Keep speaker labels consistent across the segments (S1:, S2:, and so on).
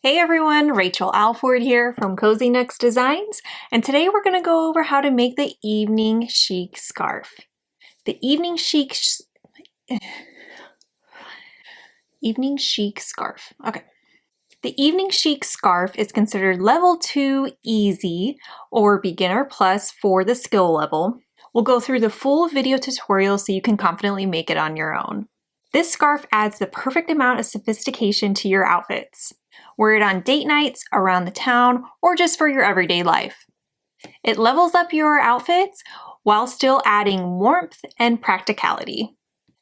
S1: Hey everyone, Rachel Alford here from Cozy Next Designs, and today we're going to go over how to make the Evening Chic Scarf. The Evening Chic Scarf. Okay. The Evening Chic Scarf is considered level 2 easy or beginner plus for the skill level. We'll go through the full video tutorial so you can confidently make it on your own. This scarf adds the perfect amount of sophistication to your outfits. Wear it on date nights, around the town, or just for your everyday life. It levels up your outfits while still adding warmth and practicality.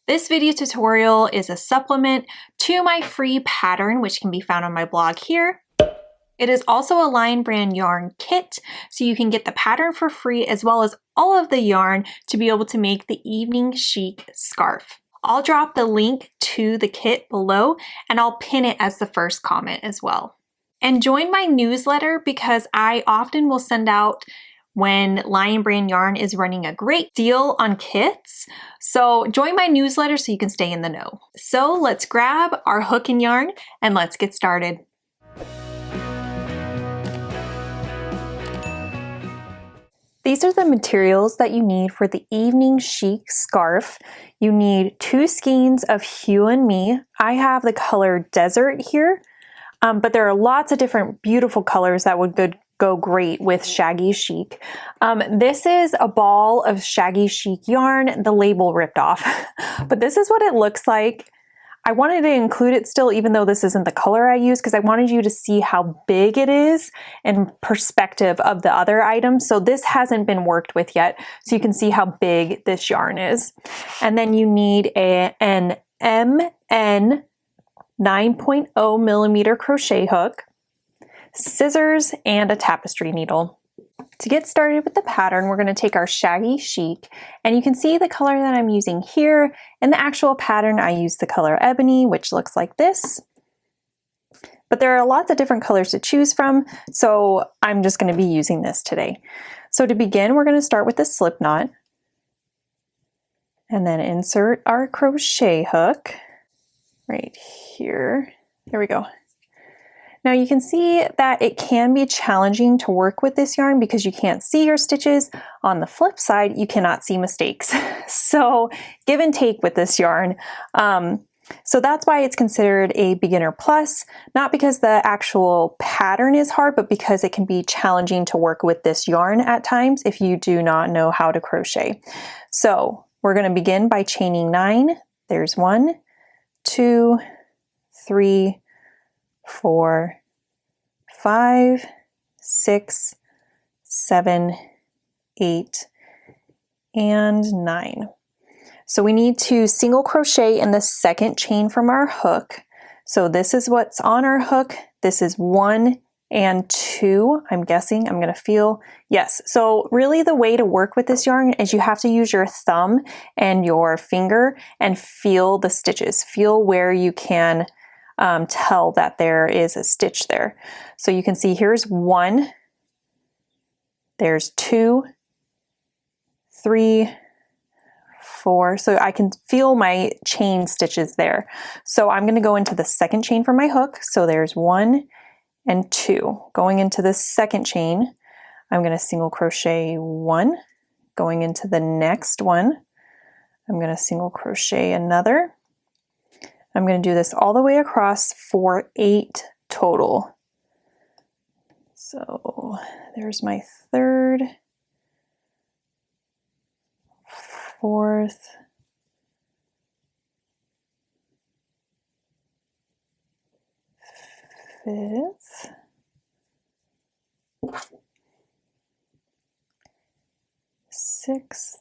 S1: This video tutorial is a supplement to my free pattern, which can be found on my blog here. It is also a Lion Brand yarn kit, so you can get the pattern for free as well as all of the yarn to be able to make the Evening Chic Scarf. I'll drop the link to the kit below and I'll pin it as the first comment as well. And join my newsletter because I often will send out when Lion Brand Yarn is running a great deal on kits. So join my newsletter so you can stay in the know. So let's grab our hook and yarn and let's get started. These are the materials that you need for the Evening Chic Scarf. You need 2 skeins of Hue and Me. I have the color Desert here, but there are lots of different beautiful colors that would go great with Shaggy Chic. This is a ball of Shaggy Chic yarn, the label ripped off, but this is what it looks like. I wanted to include it still, even though this isn't the color I use, because I wanted you to see how big it is in perspective of the other items. So this hasn't been worked with yet, so you can see how big this yarn is. And then you need an MN 9.0 millimeter crochet hook, scissors, and a tapestry needle. To get started with the pattern, we're going to take our Shaggy Chic, and you can see the color that I'm using here. In the actual pattern, I use the color Ebony, which looks like this. But there are lots of different colors to choose from, so I'm just going to be using this today. So to begin, we're going to start with the slip knot, and then insert our crochet hook right here. There we go. Now you can see that it can be challenging to work with this yarn because you can't see your stitches. On the flip side, you cannot see mistakes. So give and take with this yarn. So that's why it's considered a beginner plus, not because the actual pattern is hard, but because it can be challenging to work with this yarn at times if you do not know how to crochet. So we're going to begin by chaining 9. There's 1, 2, 3, 4, 5, 6, 7, 8, and 9. So we need to single crochet in the second chain from our hook. So this is what's on our hook. This is 1 and 2. I'm guessing, I'm going to feel, yes. So really the way to work with this yarn is you have to use your thumb and your finger and feel the stitches. Feel where you can tell that there is a stitch there. So you can see here's 1, there's 2, 3, 4. So I can feel my chain stitches there. So I'm going to go into the second chain for my hook. So there's 1 and 2. Going into the second chain, I'm going to single crochet 1. Going into the next one, I'm going to single crochet another. I'm going to do this all the way across for 8 total. So there's my 3rd, 4th, 5th, 6th,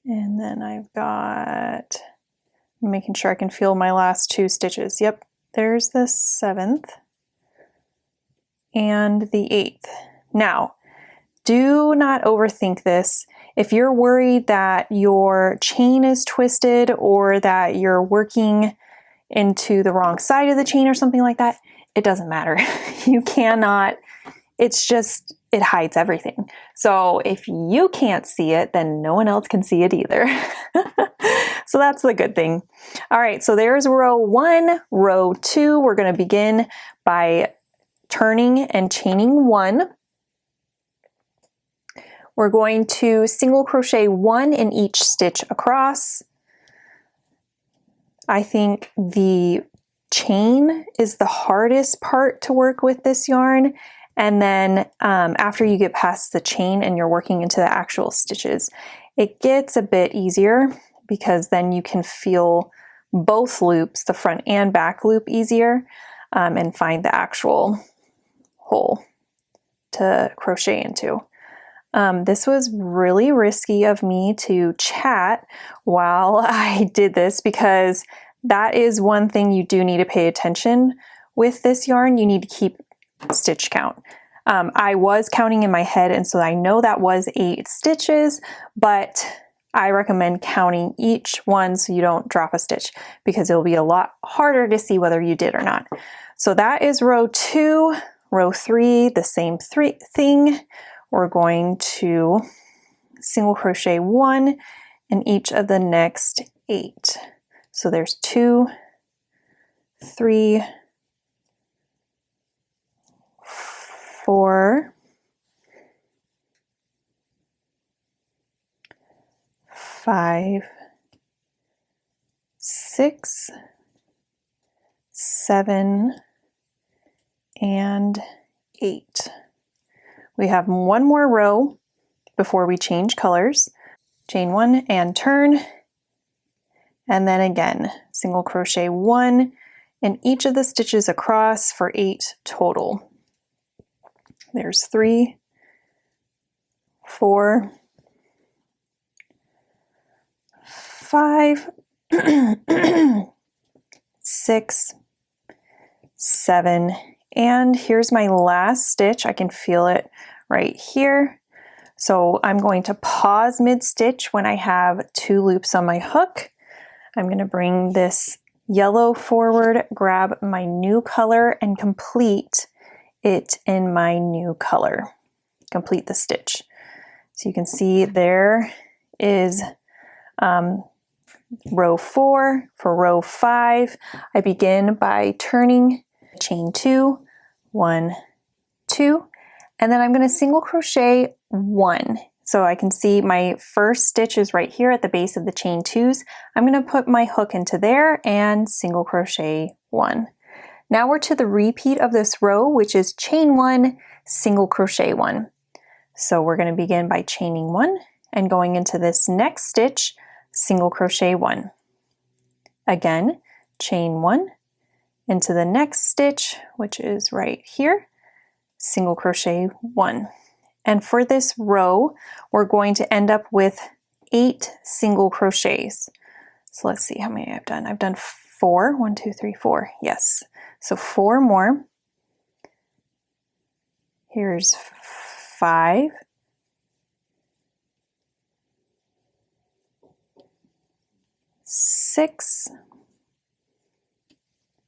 S1: and then I've got, I'm making sure I can feel my last 2 stitches. Yep, there's the 7th and the 8th. Now, do not overthink this. If you're worried that your chain is twisted or that you're working into the wrong side of the chain or something like that, it doesn't matter. You cannot, it's just, it hides everything. So if you can't see it, then no one else can see it either. So that's the good thing. All right, so there's row 1. Row 2, we're going to begin by turning and chaining 1. We're going to single crochet 1 in each stitch across. I think the chain is the hardest part to work with this yarn. And then after you get past the chain and you're working into the actual stitches, it gets a bit easier because then you can feel both loops, the front and back loop, easier and find the actual hole to crochet into. This was really risky of me to chat while I did this because that is one thing you do need to pay attention with this yarn. You need to keep stitch count. I was counting in my head, and so I know that was 8 stitches, but I recommend counting each one so you don't drop a stitch because it'll be a lot harder to see whether you did or not. So that is row 2. Row 3, the same thing. We're going to single crochet 1 in each of the next 8. So there's 2, 3, 4, 5, 6, 7, and 8. We have one more row before we change colors. Chain 1 and turn, and then again single crochet 1 in each of the stitches across for 8 total. There's 3, 4, 5, 6, 7, and here's my last stitch. I can feel it right here. So I'm going to pause mid-stitch when I have 2 loops on my hook. I'm going to bring this yellow forward, grab my new color, and complete it in my new color. Complete the stitch. So you can see there is row 4. For row 5, I begin by turning, chain 2, 1, 2, and then I'm going to single crochet 1. So I can see my first stitch is right here at the base of the chain 2s. I'm going to put my hook into there and single crochet 1. Now we're to the repeat of this row, which is chain 1, single crochet 1. So we're going to begin by chaining 1 and going into this next stitch, single crochet 1. Again, chain 1 into the next stitch, which is right here, single crochet 1. And for this row, we're going to end up with 8 single crochets. So let's see how many I've done. I've done 4. 1, 2, 3, 4. Yes. So 4 more. Here's 5. 6,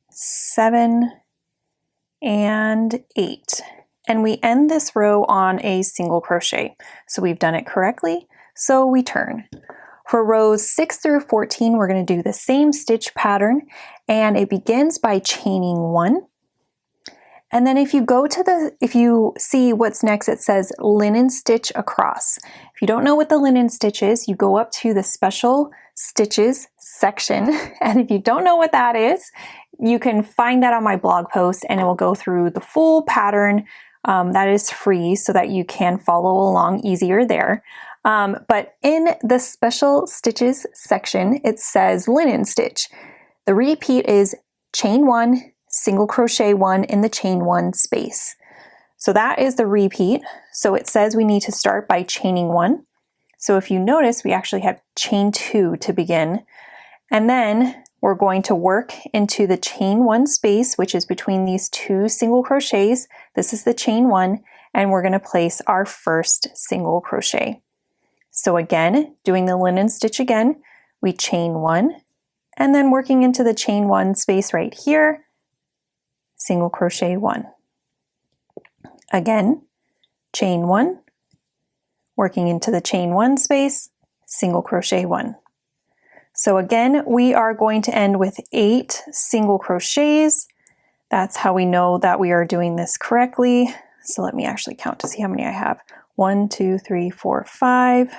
S1: 7, and 8. And we end this row on a single crochet. So we've done it correctly, so we turn. For rows 6 through 14, we're going to do the same stitch pattern, and it begins by chaining 1. And then if you see what's next, it says linen stitch across. If you don't know what the linen stitch is, you go up to the special stitches section. And if you don't know what that is, you can find that on my blog post and it will go through the full pattern. That is free so that you can follow along easier there. But in the special stitches section, it says linen stitch. The repeat is chain 1, single crochet 1 in the chain 1 space. So that is the repeat. So it says we need to start by chaining 1. So if you notice, we actually have chain 2 to begin. And then we're going to work into the chain 1 space, which is between these 2 single crochets. This is the chain 1, and we're going to place our first single crochet. So again, doing the linen stitch again, we chain 1, and then working into the chain 1 space right here, single crochet 1. Again, chain 1, working into the chain 1 space, single crochet 1. So again, we are going to end with 8 single crochets. That's how we know that we are doing this correctly. So let me actually count to see how many I have. 1, 2, 3, 4, 5.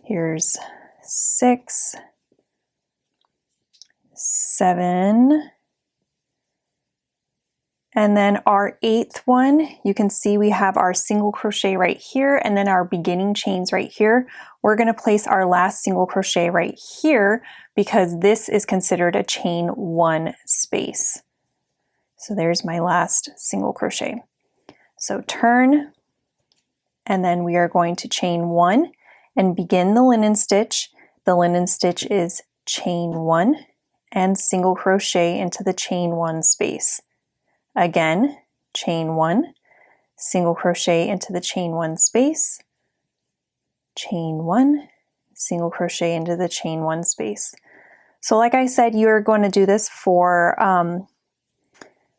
S1: Here's 6, 7. And then our 8th one, you can see we have our single crochet right here and then our beginning chains right here. We're going to place our last single crochet right here because this is considered a chain 1 space. So there's my last single crochet. So turn, and then we are going to chain 1 and begin the linen stitch. The linen stitch is chain 1 and single crochet into the chain 1 space. Again, chain 1, single crochet into the chain 1 space, chain 1, single crochet into the chain 1 space. So like I said, you're going to do this for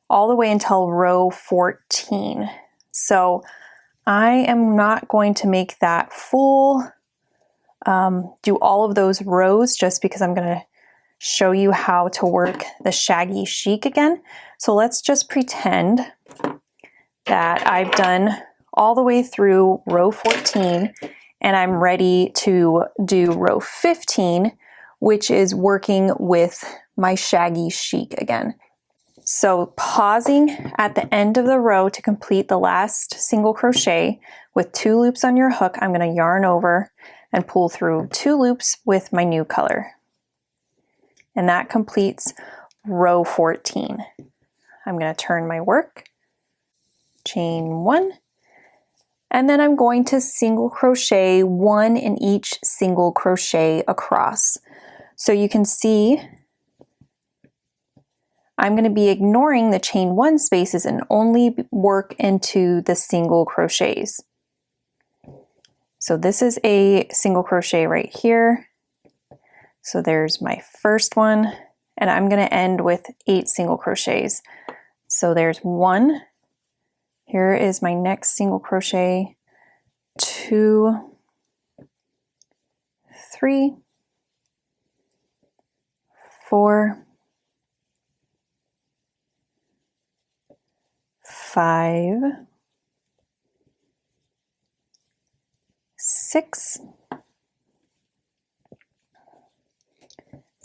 S1: all the way until row 14. So I am not going to make that full, do all of those rows just because I'm going to show you how to work the Shaggy Chic again. So let's just pretend that I've done all the way through row 14 and I'm ready to do row 15, which is working with my Shaggy Chic again. So pausing at the end of the row to complete the last single crochet with 2 loops on your hook, I'm going to yarn over and pull through 2 loops with my new color. And that completes row 14. I'm going to turn my work, chain 1, and then I'm going to single crochet 1 in each single crochet across. So you can see I'm going to be ignoring the chain 1 spaces and only work into the single crochets. So this is a single crochet right here. So there's my first one, and I'm going to end with 8 single crochets. So there's 1. Here is my next single crochet. 2, 3, 4, 5, 6,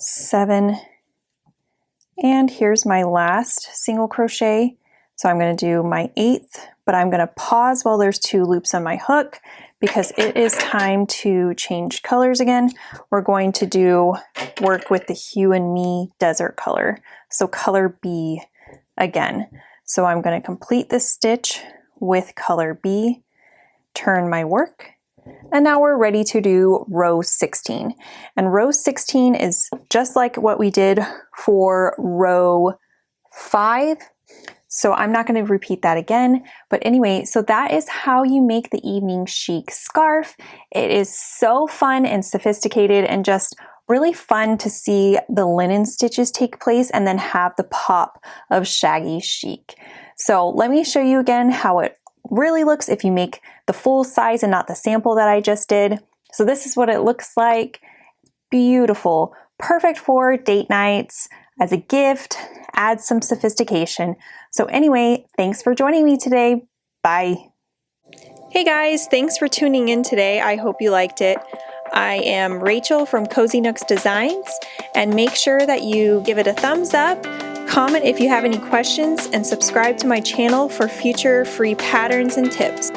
S1: 7, and here's my last single crochet. So I'm going to do my 8th, but I'm going to pause while there's 2 loops on my hook because it is time to change colors again. We're going to do work with the Hue and Me desert color. So color B again. So I'm going to complete this stitch with color B, turn my work, and now we're ready to do row 16. And row 16 is just like what we did for row 5. So I'm not going to repeat that again. But anyway, so that is how you make the Evening Chic scarf. It is so fun and sophisticated and just really fun to see the linen stitches take place and then have the pop of Shaggy Chic. So let me show you again how it really looks if you make the full size and not the sample that I just did. So this is what it looks like. Beautiful, perfect for date nights, as a gift, add some sophistication. So anyway, thanks for joining me today. Bye. Hey guys, thanks for tuning in today. I hope you liked it. I am Rachel from Cozy Nooks Designs, and make sure that you give it a thumbs up, comment if you have any questions, and subscribe to my channel for future free patterns and tips.